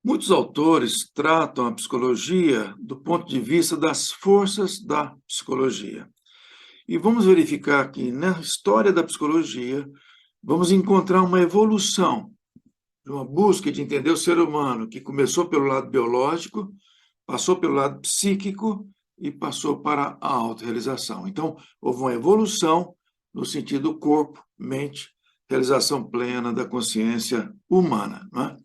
Muitos autores tratam a psicologia do ponto de vista das forças da psicologia. E vamos verificar que, na história da psicologia, vamos encontrar uma evolução de uma busca de entender o ser humano, que começou pelo lado biológico, passou pelo lado psíquico e passou para a autorrealização. Então, houve uma evolução no sentido corpo, mente, realização plena da consciência humana, não é?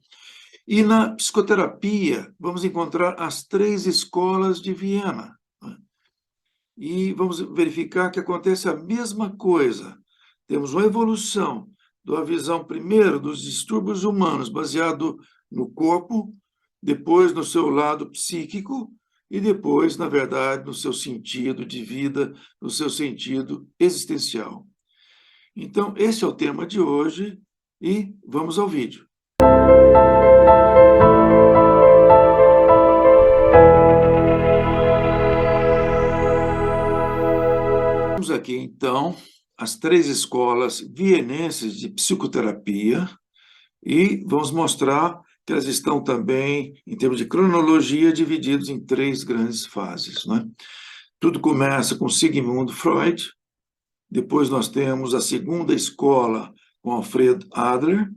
E na psicoterapia, vamos encontrar as 3 escolas de Viena, né? E vamos verificar que acontece a mesma coisa. Temos uma evolução da visão, primeiro, dos distúrbios humanos, baseado no corpo, depois no seu lado psíquico, e depois, na verdade, no seu sentido de vida, no seu sentido existencial. Então, esse é o tema de hoje, e vamos ao vídeo. Temos aqui, então, as 3 escolas vienenses de psicoterapia e vamos mostrar que elas estão também, em termos de cronologia, divididos em 3 grandes fases, né? Tudo começa com Sigmund Freud, depois nós temos a segunda escola com Alfred Adler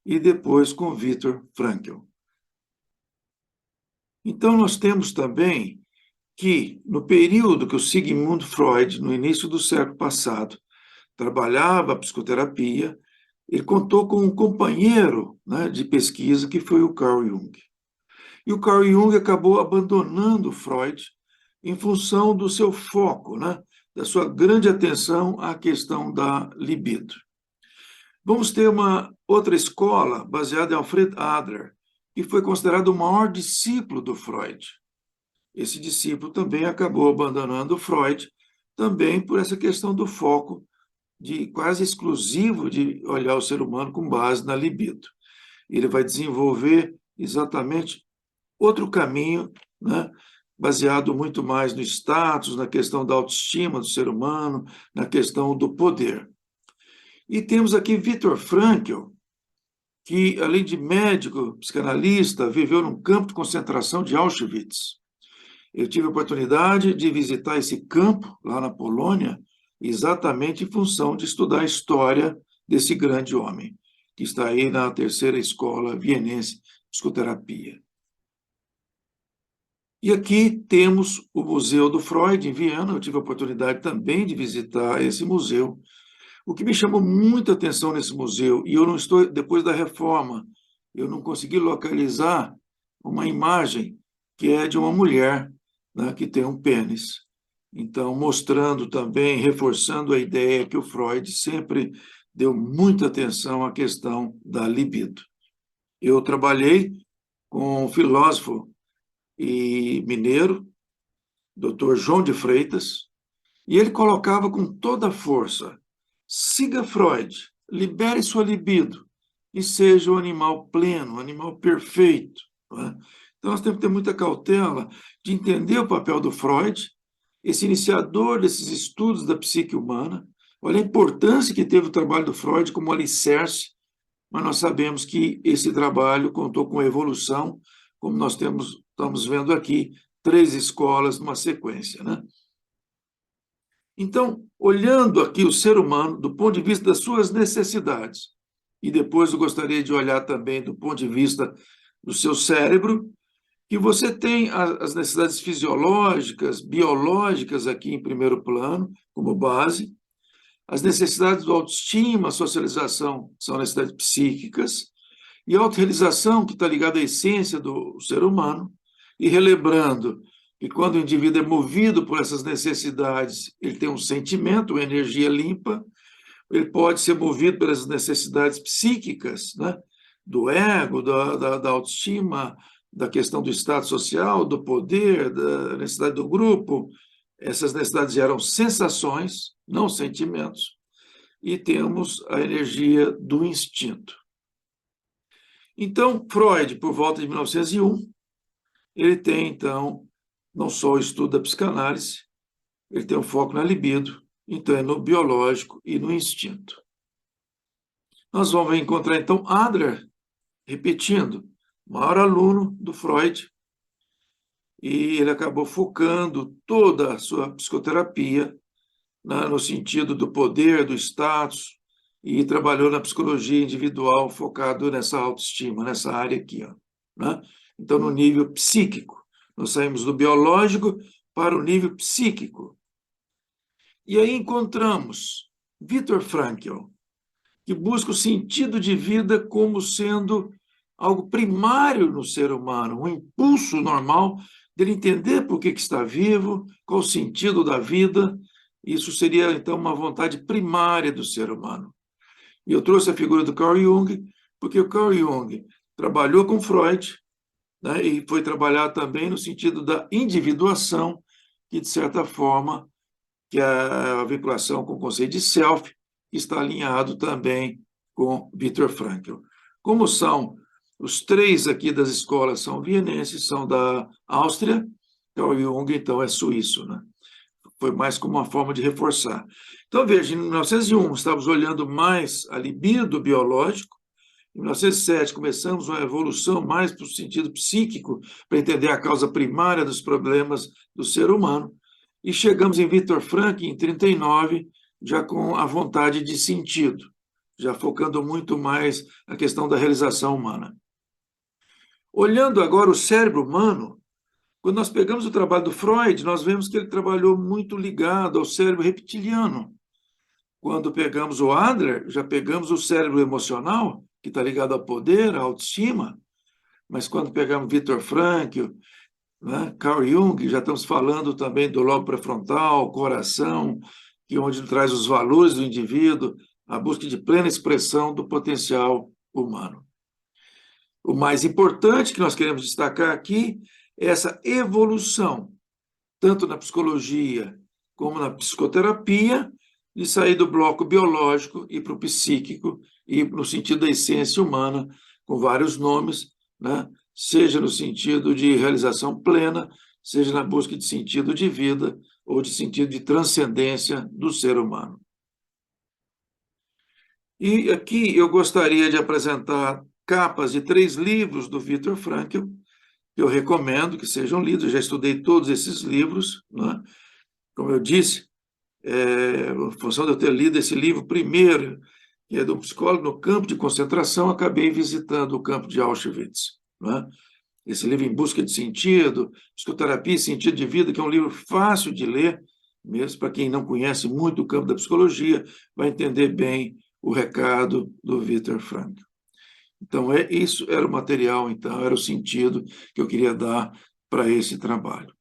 e depois com Viktor Frankl. Então, nós temos também que, no período que o Sigmund Freud, no início do século passado, trabalhava a psicoterapia, ele contou com um companheiro, né, de pesquisa, que foi o Carl Jung. E o Carl Jung acabou abandonando Freud em função do seu foco, né, da sua grande atenção à questão da libido. Vamos ter uma outra escola baseada em Alfred Adler, que foi considerado o maior discípulo do Freud. Esse discípulo também acabou abandonando Freud, também por essa questão do foco quase exclusivo de olhar o ser humano com base na libido. Ele vai desenvolver exatamente outro caminho, né, baseado muito mais no status, na questão da autoestima do ser humano, na questão do poder. E temos aqui Viktor Frankl, que, além de médico, psicanalista, viveu num campo de concentração de Auschwitz. Eu tive a oportunidade de visitar esse campo, lá na Polônia, exatamente em função de estudar a história desse grande homem, que está aí na 3ª escola vienense de psicoterapia. E aqui temos o Museu do Freud, em Viena. Eu tive a oportunidade também de visitar esse museu. O que me chamou muita atenção nesse museu, e eu não estou, depois da reforma, eu não consegui localizar uma imagem que é de uma mulher, né, que tem um pênis. Então, mostrando também, reforçando a ideia que o Freud sempre deu muita atenção à questão da libido. Eu trabalhei com um filósofo e mineiro, Dr. João de Freitas, e ele colocava com toda a força: siga Freud, libere sua libido e seja um animal pleno, um animal perfeito, não é? Então, nós temos que ter muita cautela de entender o papel do Freud, esse iniciador desses estudos da psique humana. Olha a importância que teve o trabalho do Freud como alicerce, mas nós sabemos que esse trabalho contou com a evolução, como nós estamos vendo aqui, 3 escolas numa sequência, né? Então, olhando aqui o ser humano do ponto de vista das suas necessidades, e depois eu gostaria de olhar também do ponto de vista do seu cérebro, que você tem as necessidades fisiológicas, biológicas aqui em primeiro plano, como base, as necessidades do autoestima, a socialização, são necessidades psíquicas, e a autorrealização, que está ligada à essência do ser humano, e relembrando que quando o indivíduo é movido por essas necessidades, ele tem um sentimento, uma energia limpa, ele pode ser movido pelas necessidades psíquicas, né, do ego, da autoestima, da questão do estado social, do poder, da necessidade do grupo. Essas necessidades geram sensações, não sentimentos, e temos a energia do instinto. Então, Freud, por volta de 1901, ele tem, então, não só o estudo da psicanálise, ele tem um foco na libido, então é no biológico e no instinto. Nós vamos encontrar, então, Adler repetindo maior aluno do Freud, e ele acabou focando toda a sua psicoterapia no sentido do poder, do status, e trabalhou na psicologia individual focado nessa autoestima, nessa área aqui, ó, né? Então, no nível psíquico. Nós saímos do biológico para o nível psíquico. E aí encontramos Viktor Frankl, que busca o sentido de vida como sendo algo primário no ser humano, um impulso normal dele entender por que está vivo, qual o sentido da vida. Isso seria, então, uma vontade primária do ser humano. E eu trouxe a figura do Carl Jung, porque o Carl Jung trabalhou com Freud, né, e foi trabalhar também no sentido da individuação, que, de certa forma, que é a vinculação com o conceito de self, que está alinhado também com Viktor Frankl. Como são os três aqui das escolas são vienenses, são da Áustria, Carl Jung, então, é suíço, né? Foi mais como uma forma de reforçar. Então, veja, em 1901, estávamos olhando mais a libido biológico. Em 1907, começamos uma evolução mais para o sentido psíquico, para entender a causa primária dos problemas do ser humano. E chegamos em Viktor Frankl, em 1939, já com a vontade de sentido, já focando muito mais a questão da realização humana. Olhando agora o cérebro humano, quando nós pegamos o trabalho do Freud, nós vemos que ele trabalhou muito ligado ao cérebro reptiliano. Quando pegamos o Adler, já pegamos o cérebro emocional, que está ligado ao poder, à autoestima, mas quando pegamos Viktor Frankl, né, Carl Jung, já estamos falando também do lobo pré-frontal, coração, que é onde traz os valores do indivíduo, a busca de plena expressão do potencial humano. O mais importante que nós queremos destacar aqui é essa evolução, tanto na psicologia como na psicoterapia, de sair do bloco biológico e para o psíquico, e no sentido da essência humana, com vários nomes, né? Seja no sentido de realização plena, seja na busca de sentido de vida ou de sentido de transcendência do ser humano. E aqui eu gostaria de apresentar capas de 3 livros do Viktor Frankl, que eu recomendo que sejam lidos. Eu já estudei todos esses livros, né? Como eu disse, em função de eu ter lido esse livro primeiro, que é do psicólogo no campo de concentração, acabei visitando o campo de Auschwitz, né? Esse livro Em Busca de Sentido, Psicoterapia e Sentido de Vida, que é um livro fácil de ler, mesmo para quem não conhece muito o campo da psicologia, vai entender bem o recado do Viktor Frankl. Então, isso era o material, então, era o sentido que eu queria dar para esse trabalho.